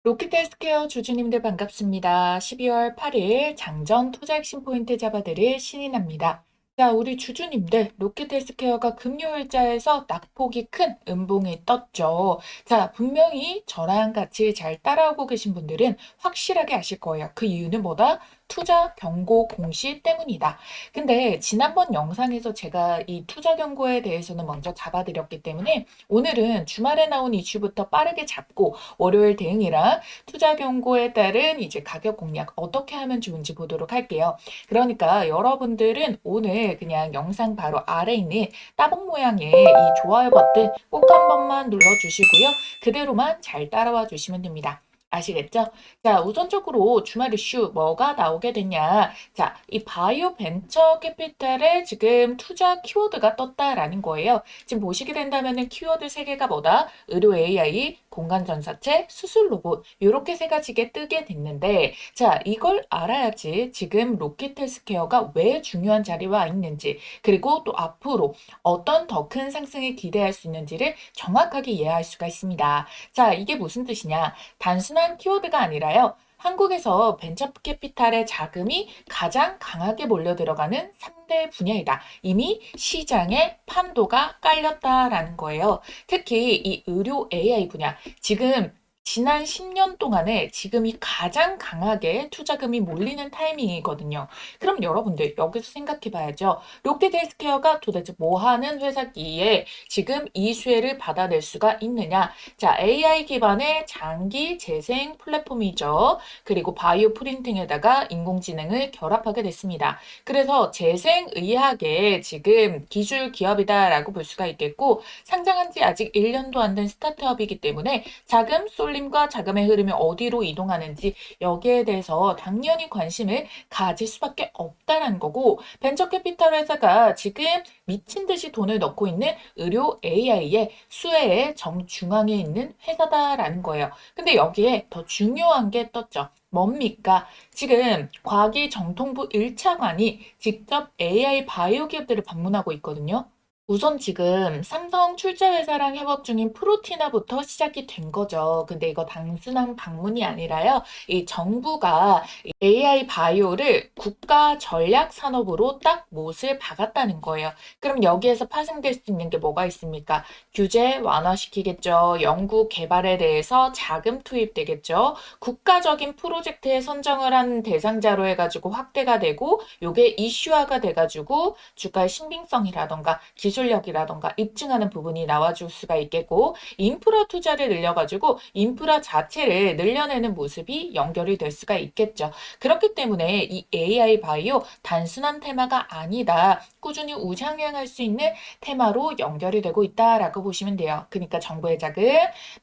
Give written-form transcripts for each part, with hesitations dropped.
로켓헬스케어 주주님들 반갑습니다. 12월 8일 장전 투자 핵심 포인트 잡아드릴 신인합니다. 자, 우리 주주님들 로켓헬스케어가 금요일자에서 낙폭이 큰 음봉이 떴죠. 자, 분명히 저랑 같이 잘 따라오고 계신 분들은 확실하게 아실 거예요. 그 이유는 뭐다? 투자 경고 공시 때문이다. 근데 지난번 영상에서 제가 이 투자 경고에 대해서는 먼저 잡아드렸기 때문에 오늘은 주말에 나온 이슈부터 빠르게 잡고 월요일 대응이랑 투자 경고에 따른 이제 가격 공략 어떻게 하면 좋은지 보도록 할게요. 그러니까 여러분들은 오늘 그냥 영상 바로 아래 있는 따봉 모양의 이 좋아요 버튼 꼭 한 번만 눌러주시고요. 그대로만 잘 따라와 주시면 됩니다. 아시겠죠? 자, 우선적으로 주말 이슈 뭐가 나오게 됐냐. 자, 이 바이오 벤처 캐피탈에 지금 투자 키워드가 떴다라는 거예요. 지금 보시게 된다면은 키워드 세 개가 뭐다? 의료 AI, 공간 전사체, 수술 로봇 이렇게 세 가지가 뜨게 됐는데 자, 이걸 알아야지 지금 로켓 헬스케어가 왜 중요한 자리에 와 있는지 그리고 또 앞으로 어떤 더 큰 상승을 기대할 수 있는지를 정확하게 이해할 수가 있습니다. 자, 이게 무슨 뜻이냐? 단순한 키워드가 아니라요. 한국에서 벤처 캐피탈의 자금이 가장 강하게 몰려 들어가는 3대 분야이다. 이미 시장에 판도가 깔렸다라는 거예요. 특히 이 의료 AI 분야, 지금 지난 10년 동안에 지금이 가장 강하게 투자금이 몰리는 타이밍이거든요. 그럼 여러분들 여기서 생각해 봐야죠. 롯데 헬스케어가 도대체 뭐 하는 회사기에 지금 이 수혜를 받아낼 수가 있느냐? 자, AI 기반의 장기 재생 플랫폼이죠. 그리고 바이오 프린팅에다가 인공지능을 결합하게 됐습니다. 그래서 재생의학의 지금 기술 기업이다라고 볼 수가 있겠고 상장한 지 아직 1년도 안 된 스타트업이기 때문에 자금 쏠림과 자금의 흐름이 어디로 이동하는지 여기에 대해서 당연히 관심을 가질 수밖에 없다라는 거고 벤처 캐피탈 회사가 지금 미친 듯이 돈을 넣고 있는 의료 AI의 수혜의 정중앙에 있는 회사다라는 거예요. 근데 여기에 더 중요한 게 떴죠. 뭡니까? 지금 과기 정통부 1차관이 직접 AI 바이오 기업들을 방문하고 있거든요. 우선 지금 삼성 출자회사랑 협업 중인 프로티나부터 시작이 된 거죠. 근데 이거 단순한 방문이 아니라요. 이 정부가 AI 바이오를 국가 전략 산업으로 딱 못을 박았다는 거예요. 그럼 여기에서 파생될 수 있는 게 뭐가 있습니까? 규제 완화시키겠죠. 연구 개발에 대해서 자금 투입되겠죠. 국가적인 프로젝트에 선정을 한 대상자로 해가지고 확대가 되고 요게 이슈화가 돼가지고 주가의 신빙성이라던가 기술력이라던가 입증하는 부분이 나와줄 수가 있겠고 인프라 투자를 늘려가지고 인프라 자체를 늘려내는 모습이 연결이 될 수가 있겠죠. 그렇기 때문에 이 AI 바이오 단순한 테마가 아니다. 꾸준히 우상향할 수 있는 테마로 연결이 되고 있다라고 보시면 돼요. 그러니까 정부의 자금,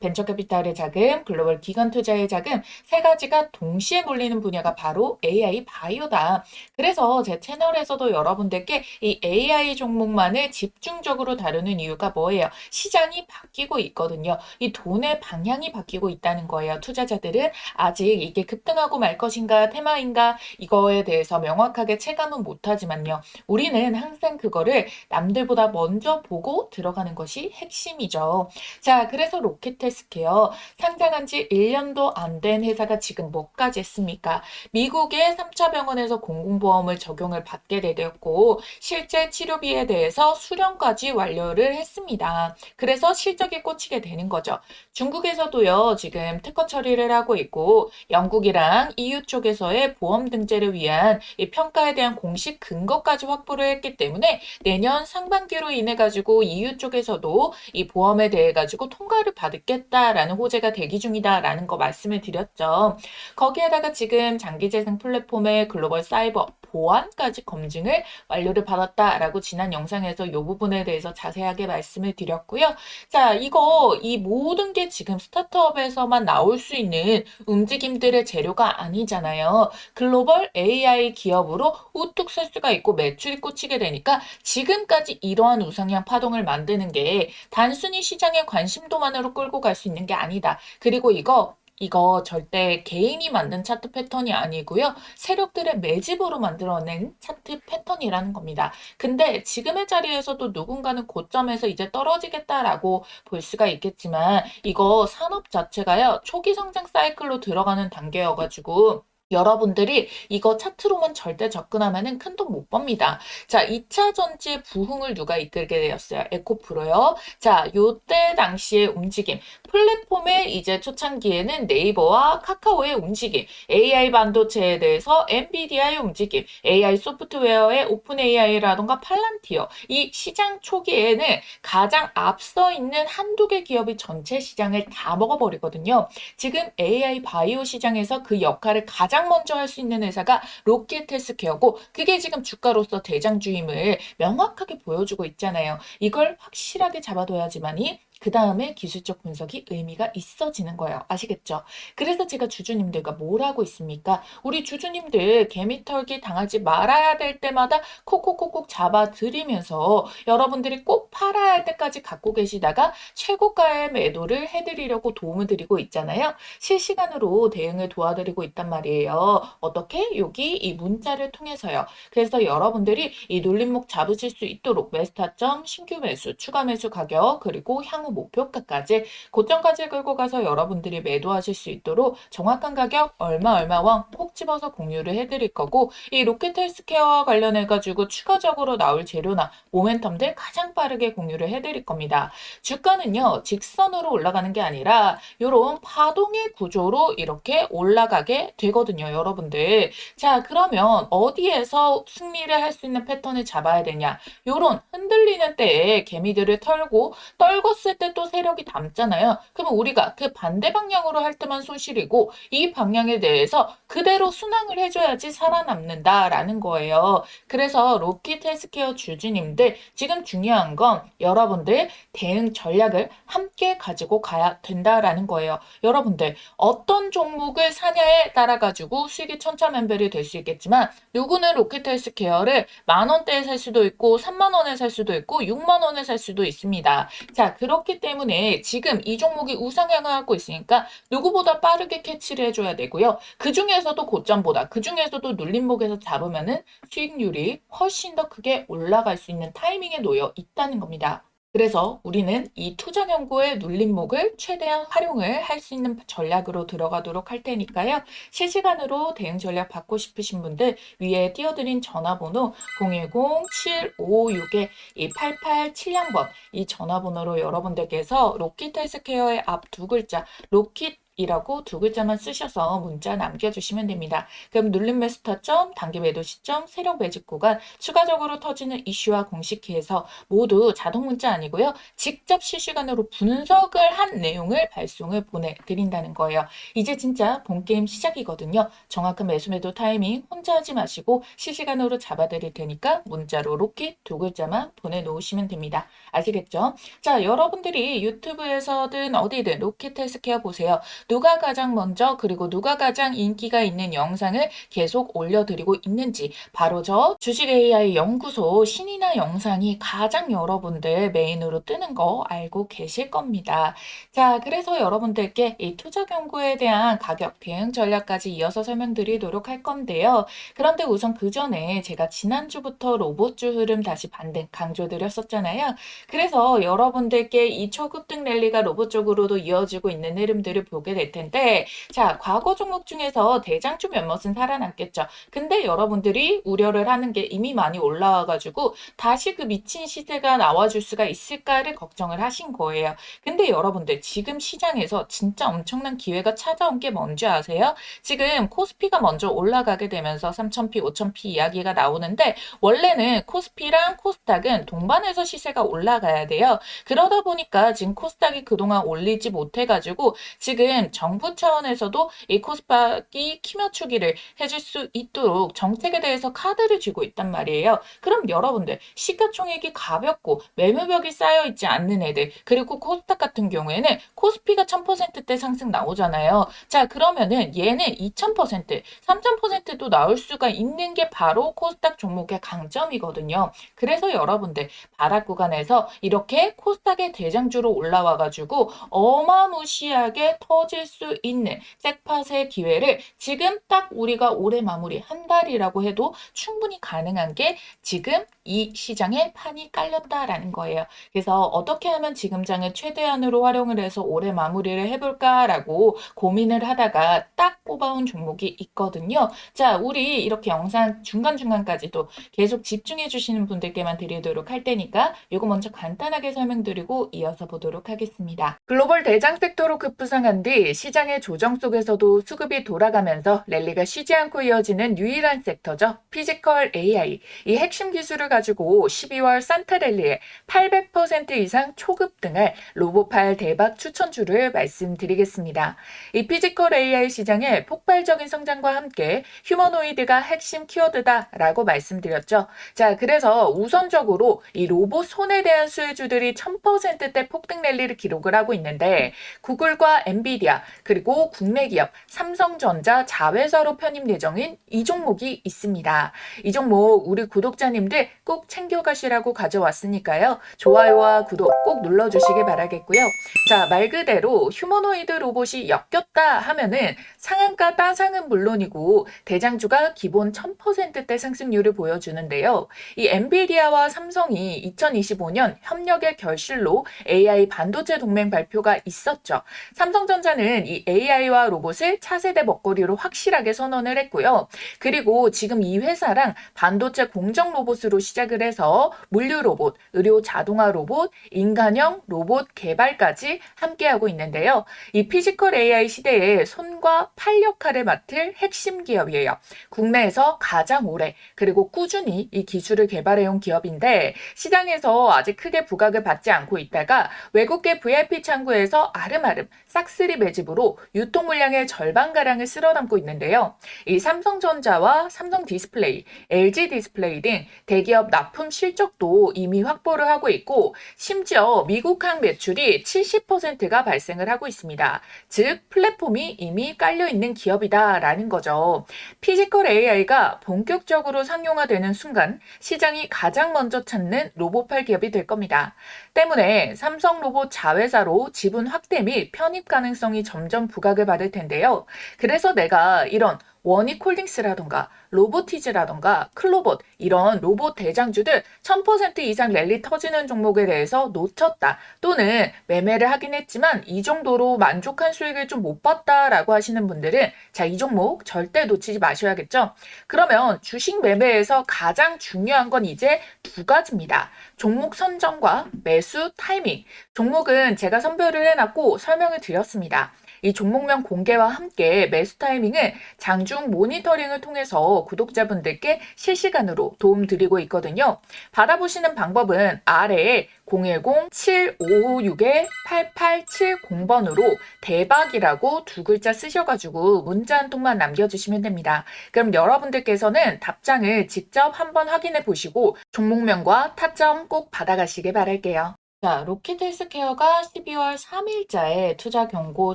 벤처캐피탈의 자금, 글로벌 기관 투자의 자금 세 가지가 동시에 몰리는 분야가 바로 AI 바이오다. 그래서 제 채널에서도 여러분들께 이 AI 종목만을 집중적으로 다루는 이유가 뭐예요? 시장이 바뀌고 있거든요. 이 돈의 방향이 바뀌고 있다는 거예요. 투자자들은 아직 이게 급등하고 말 것인가 테마인가 이거에 대해서 명확하게 체감은 못하지만요. 우리는 항상 그거를 남들보다 먼저 보고 들어가는 것이 핵심이죠. 자, 그래서 로켓헬스케어 상장한 지 1년도 안 된 회사가 지금 뭐까지 했습니까? 미국의 3차 병원에서 공공보험을 적용을 받게 되었고 실제 치료비에 대해서 수령까지 완료를 했습니다. 그래서 실적이 꽂히게 되는 거죠. 중국에서도요, 지금 특허 처리를 하고 있고 영국이랑 EU 쪽에서의 보험 등재를 위한 이 평가에 대한 공식 근거까지 확보를 했기 때문에 내년 상반기로 인해 가지고 EU 쪽에서도 이 보험에 대해 가지고 통과를 받겠다라는 호재가 대기 중이다라는 거 말씀을 드렸죠. 거기에다가 지금 장기재생 플랫폼의 글로벌 사이버 보안까지 검증을 완료를 받았다라고 지난 영상에서 이 부분에 대해서 자세하게 말씀을 드렸고요. 자, 이 모든 게 지금 스타트업에서만 나올 수 있는 움직임들의 재료가 아니잖아요. 글로벌 AI 기업으로 우뚝 설 수가 있고 매출이 꽂히게 되니까 지금까지 이러한 우상향 파동을 만드는 게 단순히 시장의 관심도만으로 끌고 갈 수 있는 게 아니다. 그리고 이거 이거 절대 개인이 만든 차트 패턴이 아니고요. 세력들의 매집으로 만들어낸 차트 패턴이라는 겁니다. 근데 지금의 자리에서도 누군가는 고점에서 이제 떨어지겠다라고 볼 수가 있겠지만 이거 산업 자체가요. 초기 성장 사이클로 들어가는 단계여가지고 여러분들이 이거 차트로만 절대 접근하면은 큰 돈 못 법니다. 자, 2차 전지의 부흥을 누가 이끌게 되었어요? 에코프로요. 자, 요때 당시의 움직임. 플랫폼의 이제 초창기에는 네이버와 카카오의 움직임, AI 반도체에 대해서 엔비디아의 움직임, AI 소프트웨어의 오픈 AI라던가 팔란티어. 이 시장 초기에는 가장 앞서 있는 한두 개 기업이 전체 시장을 다 먹어버리거든요. 지금 AI 바이오 시장에서 그 역할을 가장 먼저 할 수 있는 회사가 로켓 헬스케어고 그게 지금 주가로서 대장주임을 명확하게 보여주고 있잖아요. 이걸 확실하게 잡아둬야지만이 그 다음에 기술적 분석이 의미가 있어지는 거예요. 아시겠죠? 그래서 제가 주주님들과 뭘 하고 있습니까? 우리 주주님들 개미털기 당하지 말아야 될 때마다 콕콕콕콕 잡아드리면서 여러분들이 꼭 팔아야 할 때까지 갖고 계시다가 최고가의 매도를 해드리려고 도움을 드리고 있잖아요. 실시간으로 대응을 도와드리고 있단 말이에요. 어떻게? 여기 이 문자를 통해서요. 그래서 여러분들이 이 눌림목 잡으실 수 있도록 매스타점, 신규 매수, 추가 매수 가격, 그리고 향후 목표가까지 고점까지 끌고 가서 여러분들이 매도하실 수 있도록 정확한 가격 얼마원 콕 집어서 공유를 해드릴 거고 이 로켓 헬스케어와 관련해가지고 추가적으로 나올 재료나 모멘텀들 가장 빠르게 공유를 해드릴 겁니다. 주가는요 직선으로 올라가는 게 아니라 이런 파동의 구조로 이렇게 올라가게 되거든요, 여러분들. 자, 그러면 어디에서 승리를 할 수 있는 패턴을 잡아야 되냐? 요런 흔들리는 때에 개미들을 털고 떨궜을 때 또 세력이 담잖아요. 그러면 우리가 그 반대 방향으로 할 때만 손실이고 이 방향에 대해서 그대로 순항을 해줘야지 살아남는다라는 거예요. 그래서 로켓 헬스케어 주주님들 지금 중요한 건 여러분들 대응 전략을 함께 가지고 가야 된다라는 거예요. 여러분들 어떤 종목을 사냐에 따라 가지고 수익이 천차만별이 될 수 있겠지만 누구는 로켓 헬스케어를 10,000원대에 살 수도 있고 30,000원에 살 수도 있고 60,000원에 살 수도 있습니다. 자, 그렇기 때문에 지금 이 종목이 우상향을 하고 있으니까 누구보다 빠르게 캐치를 해줘야 되고요. 그 중에서도 고점보다 그 중에서도 눌림목에서 잡으면은 수익률이 훨씬 더 크게 올라갈 수 있는 타이밍에 놓여 있다는 겁니다. 그래서 우리는 이 투자 연구의 눌림목을 최대한 활용을 할 수 있는 전략으로 들어가도록 할 테니까요. 실시간으로 대응 전략 받고 싶으신 분들 위에 띄워드린 전화번호 010-7556-8870번 이 전화번호로 여러분들께서 로켓 헬스케어의 앞 두 글자 로켓 이라고 두 글자만 쓰셔서 문자 남겨주시면 됩니다. 그럼 눌림 매스터점, 단기 매도 시점, 세력 매집 구간, 추가적으로 터지는 이슈와 공식키에서 모두 자동 문자 아니고요. 직접 실시간으로 분석을 한 내용을 발송을 보내드린다는 거예요. 이제 진짜 본게임 시작이거든요. 정확한 매수 매도 타이밍 혼자 하지 마시고 실시간으로 잡아드릴 테니까 문자로 로켓 두 글자만 보내놓으시면 됩니다. 아시겠죠? 자, 여러분들이 유튜브에서든 어디든 로켓 헬스케어 보세요. 누가 가장 먼저 그리고 누가 가장 인기가 있는 영상을 계속 올려드리고 있는지 바로 저 주식 AI 연구소 신이나 영상이 가장 여러분들 메인으로 뜨는 거 알고 계실 겁니다. 자, 그래서 여러분들께 이 투자 경고에 대한 가격 대응 전략까지 이어서 설명드리도록 할 건데요. 그런데 우선 그 전에 제가 지난주부터 로봇주 흐름 다시 반등 강조드렸었잖아요. 그래서 여러분들께 이 초급등 랠리가 로봇 쪽으로도 이어지고 있는 흐름들을 보게 될 텐데 자, 과거 종목 중에서 대장주 몇몇은 살아났겠죠. 근데 여러분들이 우려를 하는 게 이미 많이 올라와가지고 다시 그 미친 시세가 나와줄 수가 있을까를 걱정을 하신 거예요. 근데 여러분들 지금 시장에서 진짜 엄청난 기회가 찾아온 게 뭔지 아세요? 지금 코스피가 먼저 올라가게 되면서 3,000피, 5,000피 이야기가 나오는데 원래는 코스피랑 코스닥은 동반해서 시세가 올라가야 돼요. 그러다 보니까 지금 코스닥이 그동안 올리지 못해가지고 지금 정부 차원에서도 이 코스닥이 키맞추기를 해줄 수 있도록 정책에 대해서 카드를 쥐고 있단 말이에요. 그럼 여러분들 시가총액이 가볍고 매물벽이 쌓여있지 않는 애들 그리고 코스닥 같은 경우에는 코스피가 1000%대 상승 나오잖아요. 자, 그러면은 얘는 2000%, 3000%도 나올 수가 있는 게 바로 코스닥 종목의 강점이거든요. 그래서 여러분들 바닥 구간에서 이렇게 코스닥의 대장주로 올라와가지고 어마무시하게 터질 터질 수 있는 잭팟의 기회를 지금 딱 우리가 올해 마무리 한 달이라고 해도 충분히 가능한 게 지금 이 시장에 판이 깔렸다라는 거예요. 그래서 어떻게 하면 지금 장을 최대한으로 활용을 해서 올해 마무리를 해볼까라고 고민을 하다가 딱 뽑아온 종목이 있거든요. 자, 우리 이렇게 영상 중간중간까지도 계속 집중해 주시는 분들께만 드리도록 할 테니까 이거 먼저 간단하게 설명드리고 이어서 보도록 하겠습니다. 글로벌 대장 섹터로 급부상한 뒤 시장의 조정 속에서도 수급이 돌아가면서 랠리가 쉬지 않고 이어지는 유일한 섹터죠. 피지컬 AI. 이 핵심 기술을 가지고 12월 산타랠리에 800% 이상 초급등할 로보팔 대박 추천주를 말씀드리겠습니다. 이 피지컬 AI 시장의 폭발적인 성장과 함께 휴머노이드가 핵심 키워드다라고 말씀드렸죠. 자, 그래서 우선적으로 이 로봇 손에 대한 수혜주들이 1000%대 폭등 랠리를 기록을 하고 있는데 구글과 엔비디아 그리고 국내 기업 삼성전자 자회사로 편입 예정인 이 종목이 있습니다. 이 종목 우리 구독자님들 꼭 챙겨가시라고 가져왔으니까요. 좋아요와 구독 꼭 눌러주시길 바라겠고요. 자, 말 그대로 휴머노이드 로봇이 엮였다 하면은 상한가 따상은 물론이고 대장주가 기본 1000%대 상승률을 보여주는데요. 이 엔비디아와 삼성이 2025년 협력의 결실로 AI 반도체 동맹 발표가 있었죠. 삼성전자는 이 AI와 로봇을 차세대 먹거리로 확실하게 선언을 했고요. 그리고 지금 이 회사랑 반도체 공정 로봇으로 시작을 해서 물류 로봇, 의료 자동화 로봇, 인간형 로봇 개발까지 함께하고 있는데요. 이 피지컬 AI 시대에 손과 팔 역할을 맡을 핵심 기업이에요. 국내에서 가장 오래 그리고 꾸준히 이 기술을 개발해온 기업인데 시장에서 아직 크게 부각을 받지 않고 있다가 외국계 VIP 창구에서 아름아름 싹쓸이 매집으로 유통 물량의 절반가량을 쓸어담고 있는데요. 이 삼성전자와 삼성디스플레이, LG디스플레이 등 대기업 납품 실적도 이미 확보를 하고 있고 심지어 미국항 매출이 70%가 발생을 하고 있습니다. 즉 플랫폼이 이미 깔려있는 기업이다라는 거죠. 피지컬 AI가 본격적으로 상용화되는 순간 시장이 가장 먼저 찾는 로봇팔 기업이 될 겁니다. 때문에 삼성 로봇 자회사로 지분 확대 및 편입 가능성이 점점 부각을 받을 텐데요. 그래서 내가 이런 원익홀딩스라던가 로보티즈라던가 클로봇 이런 로봇 대장주들 1000% 이상 랠리 터지는 종목에 대해서 놓쳤다 또는 매매를 하긴 했지만 이 정도로 만족한 수익을 좀 못 봤다라고 하시는 분들은 자, 이 종목 절대 놓치지 마셔야겠죠. 그러면 주식 매매에서 가장 중요한 건 이제 두 가지입니다. 종목 선정과 매수 타이밍. 종목은 제가 선별을 해놨고 설명을 드렸습니다. 이 종목명 공개와 함께 매수 타이밍은 장중 모니터링을 통해서 구독자분들께 실시간으로 도움드리고 있거든요. 받아보시는 방법은 아래에 010-7556-8870번으로 대박이라고 두 글자 쓰셔가지고 문자 한 통만 남겨주시면 됩니다. 그럼 여러분들께서는 답장을 직접 한번 확인해 보시고 종목명과 타점 꼭 받아가시길 바랄게요. 자, 로켓 헬스케어가 12월 3일자에 투자 경고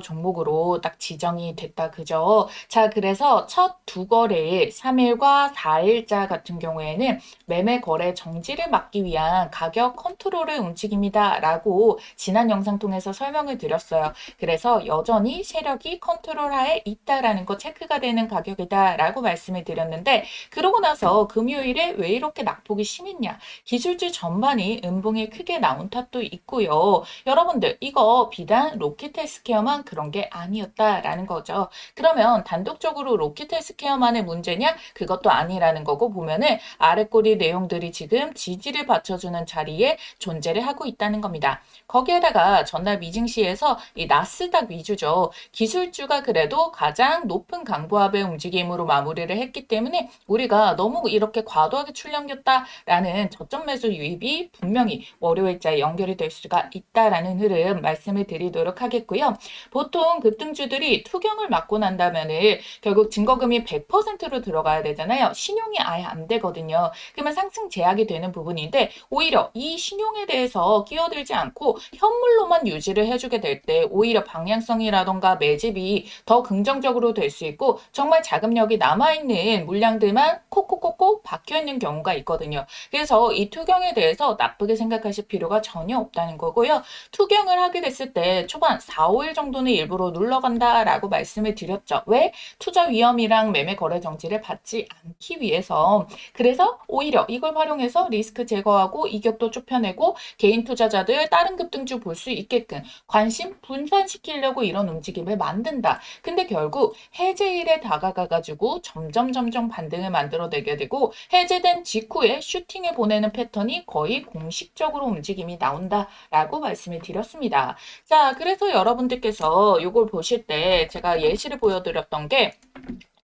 종목으로 딱 지정이 됐다, 그죠? 자, 그래서 첫 두 거래일 3일과 4일자 같은 경우에는 매매 거래 정지를 막기 위한 가격 컨트롤의 움직임이다라고 지난 영상 통해서 설명을 드렸어요. 그래서 여전히 세력이 컨트롤하에 있다라는 거 체크가 되는 가격이다라고 말씀을 드렸는데 그러고 나서 금요일에 왜 이렇게 낙폭이 심했냐? 기술주 전반이 음봉이 크게 나온 탓도 있고요. 여러분들 이거 비단 로켓 헬스케어만 그런 게 아니었다라는 거죠. 그러면 단독적으로 로켓 헬스케어만의 문제냐? 그것도 아니라는 거고 보면은 아래 꼬리 내용들이 지금 지지를 받쳐주는 자리에 존재를 하고 있다는 겁니다. 거기에다가 전날 미증시에서 이 나스닥 위주죠. 기술주가 그래도 가장 높은 강보합의 움직임으로 마무리를 했기 때문에 우리가 너무 이렇게 과도하게 출렁겼다라는 저점 매수 유입이 분명히 월요일자에 연결이 될 수가 있다라는 흐름 말씀을 드리도록 하겠고요. 보통 급등주들이 투경을 맞고 난다면은 결국 증거금이 100%로 들어가야 되잖아요. 신용이 아예 안 되거든요. 그러면 상승 제약이 되는 부분인데 오히려 이 신용에 대해서 끼어들지 않고 현물로만 유지를 해주게 될 때 오히려 방향성이라던가 매집이 더 긍정적으로 될 수 있고 정말 자금력이 남아있는 물량들만 콕콕콕콕 박혀있는 경우가 있거든요. 그래서 이 투경에 대해서 나쁘게 생각하실 필요가 전혀 없다는 거고요. 투경을 하게 됐을 때 초반 4, 5일 정도는 일부러 눌러간다라고 말씀을 드렸죠. 왜? 투자 위험이랑 매매 거래 정지를 받지 않기 위해서. 그래서 오히려 이걸 활용해서 리스크 제거하고 이격도 좁혀내고 개인 투자자들 다른 급등주 볼 수 있게끔 관심 분산시키려고 이런 움직임을 만든다. 근데 결국 해제일에 다가가가지고 점점 반등을 만들어내게 되고 해제된 직후에 슈팅을 보내는 패턴이 거의 공식적으로 움직임이 나온다라고 말씀을 드렸습니다. 자, 그래서 여러분들께서 이걸 보실 때 제가 예시를 보여드렸던 게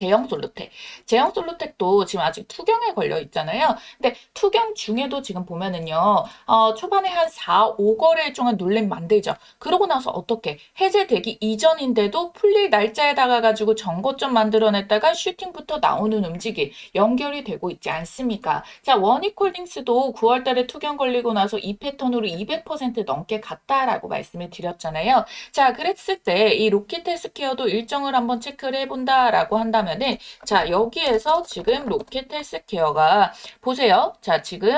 제형 솔루텍. 제형 솔루텍도 지금 아직 투경에 걸려 있잖아요. 근데 투경 중에도 지금 보면은요, 초반에 한 4, 5거래일 동안 눌림 만들죠. 그러고 나서 어떻게 해제되기 이전인데도 풀릴 날짜에 다가가지고 정고점 만들어냈다가 슈팅부터 나오는 움직임 연결이 되고 있지 않습니까? 자, 원익홀딩스도 9월 달에 투경 걸리고 나서 이 패턴으로 200% 넘게 갔다라고 말씀을 드렸잖아요. 자, 그랬을 때 이 로켓헬스케어도 일정을 한번 체크를 해본다라고 한다면 자, 여기에서 지금 로켓헬스케어가 보세요. 자, 지금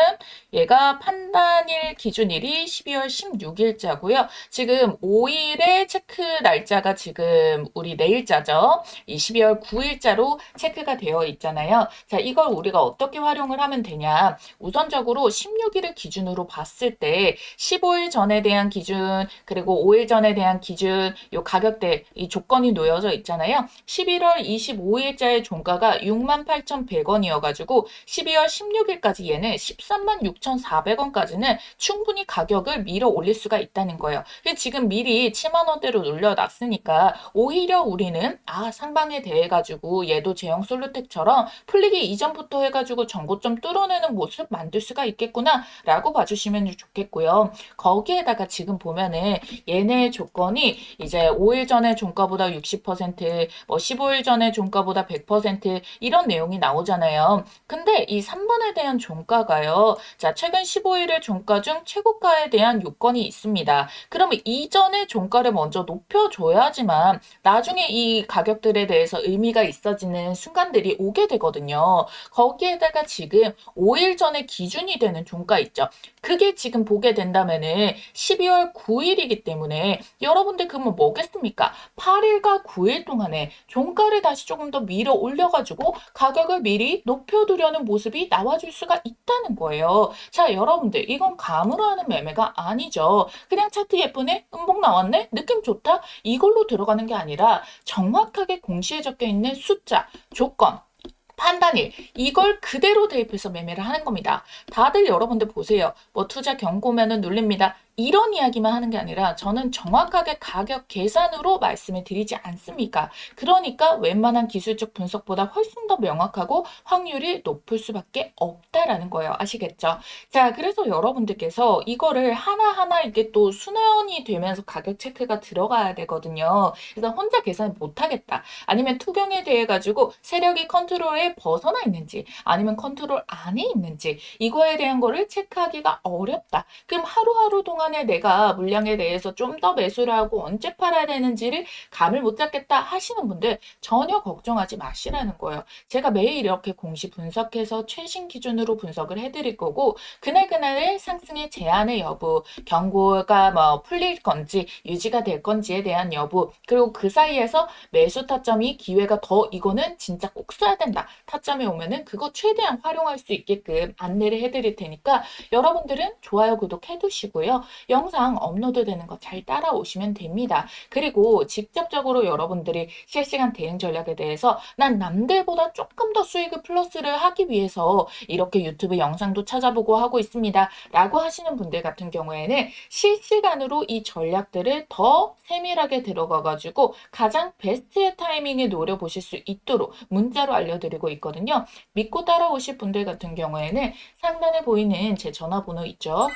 얘가 판단일 기준일이 12월 16일자고요. 지금 5일의 체크 날짜가 지금 우리 내일자죠. 이 12월 9일자로 체크가 되어 있잖아요. 자, 이걸 우리가 어떻게 활용을 하면 되냐? 우선적으로 16일을 기준으로 봤을 때 15일 전에 대한 기준 그리고 5일 전에 대한 기준 요 가격대 이 조건이 놓여져 있잖아요. 11월 25일자의 종가가 68,100원이어가지고 12월 16일까지 얘는 136,400원까지는 충분히 가격을 밀어 올릴 수가 있다는 거예요. 지금 미리 7만 원대로 눌려놨으니까 오히려 우리는 상방에 대해 가지고 얘도 제형 솔루텍처럼 풀리기 이전부터 해가지고 전고점 뚫어내는 모습 만들 수가 있겠구나 라고 봐주시면 좋겠고요. 거기에다가 지금 보면은 얘네 조건이 이제 5일 전에 종가보다 60%, 뭐 15일 전에 종가보다 100% 이런 내용이 나오잖아요. 근데 이 3번에 대한 종가가요. 자, 최근 15일의 종가 중 최고가에 대한 요건이 있습니다. 그러면 이전의 종가를 먼저 높여줘야지만 나중에 이 가격들에 대해서 의미가 있어지는 순간들이 오게 되거든요. 거기에다가 지금 5일 전에 기준이 되는 종가 있죠. 그게 지금 보게 된다면은 12월 9일이기 때문에 여러분들 그러면 뭐겠습니까? 8일과 9일 동안에 종가를 다시 조금 더 밀어 올려가지고 가격을 미리 높여두려는 모습이 나와줄 수가 있다는 거예요. 자, 여러분들 이건 감으로 하는 매매가 아니죠. 그냥 차트 예쁘네? 음봉 나왔네? 느낌 좋다? 이걸로 들어가는 게 아니라 정확하게 공시에 적혀 있는 숫자, 조건, 판단일 이걸 그대로 대입해서 매매를 하는 겁니다. 다들 여러분들 보세요. 뭐 투자 경고면은 눌립니다. 이런 이야기만 하는 게 아니라 저는 정확하게 가격 계산으로 말씀을 드리지 않습니까? 그러니까 웬만한 기술적 분석보다 훨씬 더 명확하고 확률이 높을 수밖에 없다라는 거예요. 아시겠죠? 자, 그래서 여러분들께서 이거를 하나하나 이게 또 순환이 되면서 가격 체크가 들어가야 되거든요. 그래서 혼자 계산 못하겠다. 아니면 투경에 대해 가지고 세력이 컨트롤에 벗어나 있는지 아니면 컨트롤 안에 있는지 이거에 대한 거를 체크하기가 어렵다. 그럼 하루하루 동안에 내가 물량에 대해서 좀 더 매수를 하고 언제 팔아야 되는지를 감을 못 잡겠다 하시는 분들 전혀 걱정하지 마시라는 거예요. 제가 매일 이렇게 공시 분석해서 최신 기준으로 분석을 해드릴 거고 그날그날의 상승의 제한의 여부, 경고가 뭐 풀릴 건지 유지가 될 건지에 대한 여부 그리고 그 사이에서 매수 타점이 기회가 더 이거는 진짜 꼭 써야 된다. 타점에 오면은 그거 최대한 활용할 수 있게끔 안내를 해드릴 테니까 여러분들은 좋아요, 구독 해두시고요. 영상 업로드 되는 거 잘 따라오시면 됩니다. 그리고 직접적으로 여러분들이 실시간 대응 전략에 대해서 난 남들보다 조금 더 수익을 플러스를 하기 위해서 이렇게 유튜브 영상도 찾아보고 하고 있습니다. 라고 하시는 분들 같은 경우에는 실시간으로 이 전략들을 더 세밀하게 들어가가지고 가장 베스트의 타이밍에 노려보실 수 있도록 문자로 알려드리고 있거든요. 믿고 따라오실 분들 같은 경우에는 상단에 보이는 제 전화번호 있죠.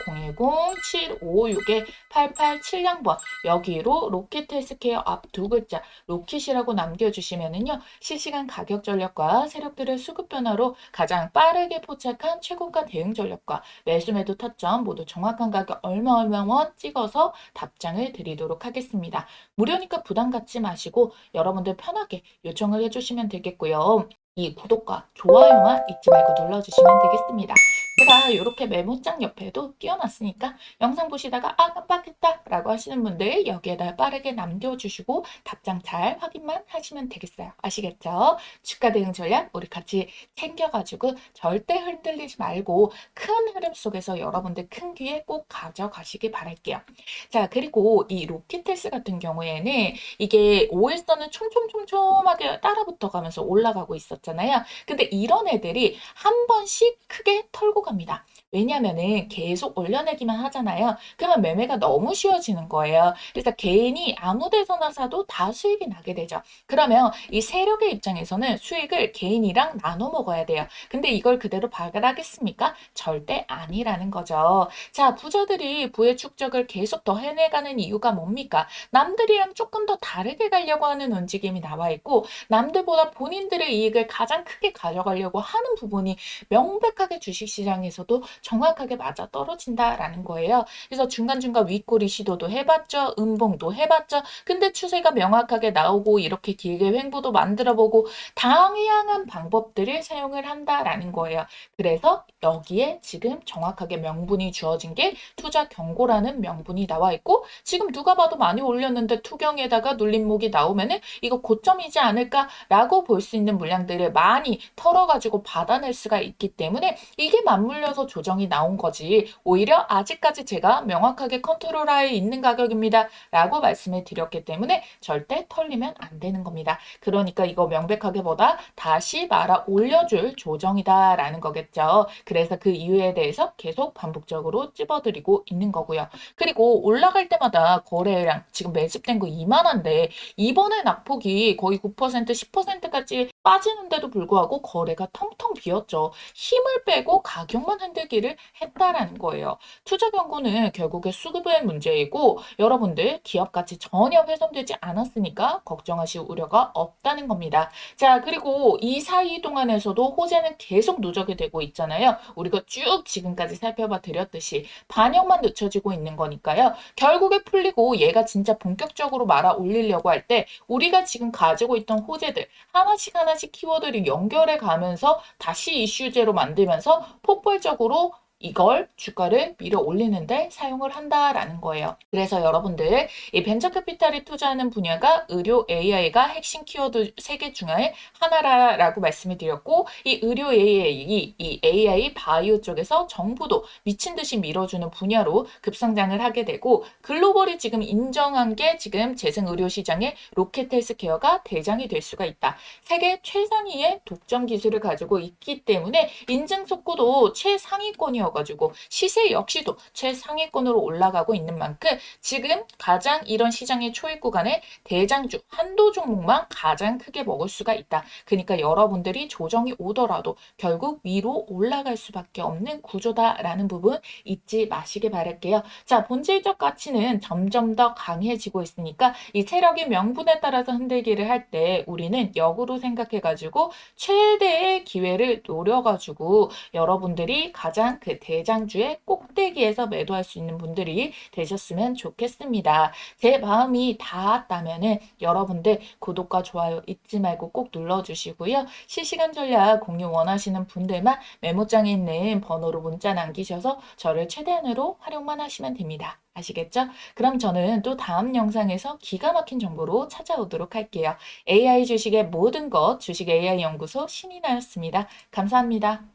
010-7556-8870번 여기로 로켓헬스케어 앞 두 글자 로켓이라고 남겨주시면은요. 실시간 가격 전략과 세력들의 수급 변화로 가장 빠르게 포착한 최고가 대응 전략과 매수 매도 타점 모두 정확한 가격 얼마 원 찍어서 답장을 드리도록 하겠습니다. 무료니까 부담 갖지 마시고 여러분들 편하게 요청을 해주시면 되겠고요. 이 구독과 좋아요만 잊지 말고 눌러주시면 되겠습니다. 제가 이렇게 메모장 옆에도 띄워놨으니까 영상 보시다가 아 깜빡했다 라고 하시는 분들 여기에다 빠르게 남겨주시고 답장 잘 확인만 하시면 되겠어요. 아시겠죠? 주가 대응 전략 우리 같이 챙겨가지고 절대 흔들리지 말고 큰 흐름 속에서 여러분들 큰 기회 꼭 가져가시기 바랄게요. 자, 그리고 이 로키텔스 같은 경우에는 이게 5일선은 촘촘촘촘하게 따라붙어 가면서 올라가고 있었잖아요. 근데 이런 애들이 한 번씩 크게 털고 갑니다. 왜냐면은 계속 올려내기만 하잖아요. 그러면 매매가 너무 쉬워지는 거예요. 그래서 개인이 아무 데서나 사도 다 수익이 나게 되죠. 그러면 이 세력의 입장에서는 수익을 개인이랑 나눠 먹어야 돼요. 근데 이걸 그대로 발견하겠습니까? 절대 아니라는 거죠. 자, 부자들이 부의 축적을 계속 더 해내가는 이유가 뭡니까? 남들이랑 조금 더 다르게 가려고 하는 움직임이 나와 있고 남들보다 본인들의 이익을 가장 크게 가져가려고 하는 부분이 명백하게 주식시장에서도 정확하게 맞아 떨어진다라는 거예요. 그래서 중간중간 윗꼬리 시도도 해봤죠. 음봉도 해봤죠. 근데 추세가 명확하게 나오고 이렇게 길게 횡보도 만들어보고 다양한 방법들을 사용을 한다라는 거예요. 그래서 여기에 지금 정확하게 명분이 주어진 게 투자 경고라는 명분이 나와 있고 지금 누가 봐도 많이 올렸는데 투경에다가 눌림목이 나오면은 이거 고점이지 않을까라고 볼 수 있는 물량들을 많이 털어가지고 받아낼 수가 있기 때문에 이게 맞물려서 조정이 나온 거지 오히려 아직까지 제가 명확하게 컨트롤하에 있는 가격입니다 라고 말씀을 드렸기 때문에 절대 털리면 안 되는 겁니다. 그러니까 이거 명백하게 보다 다시 말아 올려줄 조정이다 라는 거겠죠. 그래서 그 이유에 대해서 계속 반복적으로 찝어드리고 있는 거고요. 그리고 올라갈 때마다 거래량 지금 매집된 거 이만한데 이번에 낙폭이 거의 9% 10%까지 빠지는데도 불구하고 거래가 텅텅 비었죠. 힘을 빼고 가격만 흔들기를 했다라는 거예요. 투자 경고는 결국에 수급의 문제이고 여러분들 기업 가치 전혀 훼손되지 않았으니까 걱정하실 우려가 없다는 겁니다. 자, 그리고 이 사이 동안에서도 호재는 계속 누적이 되고 있잖아요. 우리가 쭉 지금까지 살펴봐 드렸듯이 반영만 늦춰지고 있는 거니까요. 결국에 풀리고 얘가 진짜 본격적으로 말아 올리려고 할 때 우리가 지금 가지고 있던 호재들 하나씩 키워드를 연결해 가면서 다시 이슈제로 만들면서 폭발적으로 이걸 주가를 밀어 올리는데 사용을 한다라는 거예요. 그래서 여러분들 이 벤처캐피탈이 투자하는 분야가 의료 AI가 핵심 키워드 3개 중에 하나라고 말씀을 드렸고 이 의료 AI, 이 AI 바이오 쪽에서 정부도 미친 듯이 밀어주는 분야로 급성장을 하게 되고 글로벌이 지금 인정한 게 지금 재생의료 시장의 로켓 헬스케어가 대장이 될 수가 있다. 세계 최상위의 독점 기술을 가지고 있기 때문에 인증 속도도 최상위권이어가지고 시세 역시도 최상위권으로 올라가고 있는 만큼 지금 가장 이런 시장의 초입 구간에 대장주 한도 종목만 가장 크게 먹을 수가 있다. 그러니까 여러분들이 조정이 오더라도 결국 위로 올라갈 수밖에 없는 구조다라는 부분 잊지 마시길 바랄게요. 자, 본질적 가치는 점점 더 강해지고 있으니까 이 세력의 명분에 따라서 흔들기를 할 때 우리는 역으로 생각해가지고 최대의 기회를 노려가지고 여러분들이 가장 그 대장주의 꼭대기에서 매도할 수 있는 분들이 되셨으면 좋겠습니다. 제 마음이 닿았다면은 여러분들 구독과 좋아요 잊지 말고 꼭 눌러주시고요. 실시간 전략 공유 원하시는 분들만 메모장에 있는 번호로 문자 남기셔서 저를 최대한으로 활용만 하시면 됩니다. 아시겠죠? 그럼 저는 또 다음 영상에서 기가 막힌 정보로 찾아오도록 할게요. AI 주식의 모든 것 주식 AI 연구소 신이나였습니다. 감사합니다.